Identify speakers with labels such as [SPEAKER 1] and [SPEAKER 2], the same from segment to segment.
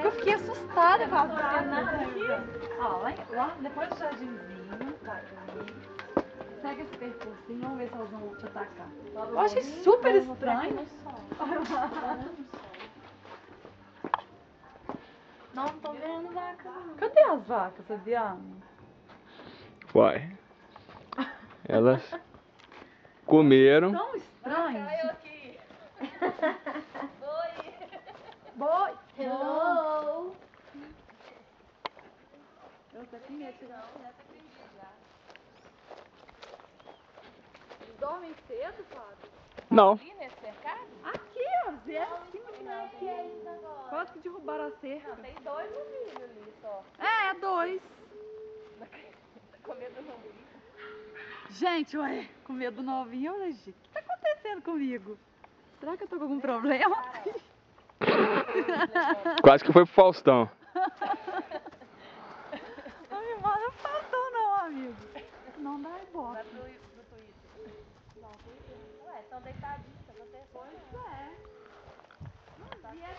[SPEAKER 1] Eu fiquei assustada com as vacas aqui. Ó, lá depois do jardinzinho, vai ali. Segue esse percursinho, vamos ver se elas vão te atacar. Eu achei super estranho.
[SPEAKER 2] Não tô vendo vaca.
[SPEAKER 1] Cadê as vacas, Fabiano?
[SPEAKER 3] Uai. Elas comeram.
[SPEAKER 1] Tão estranho.
[SPEAKER 2] Eu aqui. Oi.
[SPEAKER 1] Boi.
[SPEAKER 2] Hello.
[SPEAKER 1] Eu tô com medo de chegar. Eles dormem cedo, Fábio?
[SPEAKER 3] Não.
[SPEAKER 2] Ali nesse cercado?
[SPEAKER 1] Aqui, ó, vieram aqui, quase que derrubaram a cerca.
[SPEAKER 2] Tem dois novilhos ali só.
[SPEAKER 1] É, dois.
[SPEAKER 2] Tá com medo do novilho?
[SPEAKER 1] Gente, ué, com medo do novinho, eu falei, gente, o que tá acontecendo comigo? Será que eu tô com algum problema?
[SPEAKER 3] Quase que foi pro Faustão.
[SPEAKER 1] Não me manda Faustão não, amigo. Não dá ibope.
[SPEAKER 2] Vai pro Twitter. Ué, estão deitadinhos, tá acontecendo?
[SPEAKER 1] Pois é. Não, vieram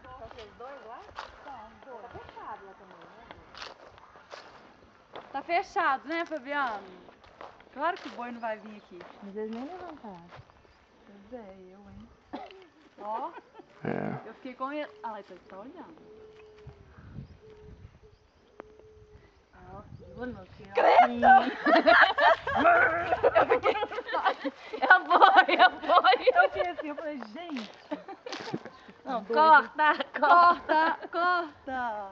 [SPEAKER 2] São vocês dois lá?
[SPEAKER 1] São dois.
[SPEAKER 2] Tá fechado lá também, né?
[SPEAKER 1] Tá fechado, né, Fabiano? Claro que o boi não vai vir aqui.
[SPEAKER 2] Mas eles nem levantaram.
[SPEAKER 1] Pois é, eu, hein? Ó,
[SPEAKER 3] É.
[SPEAKER 1] eu fiquei com ele. Ah, ele tá olhando. Ó, olha meu filho.
[SPEAKER 2] É a boi.
[SPEAKER 1] Eu fiquei assim, eu falei, gente.
[SPEAKER 2] Não, corta.
[SPEAKER 1] Corta, corta.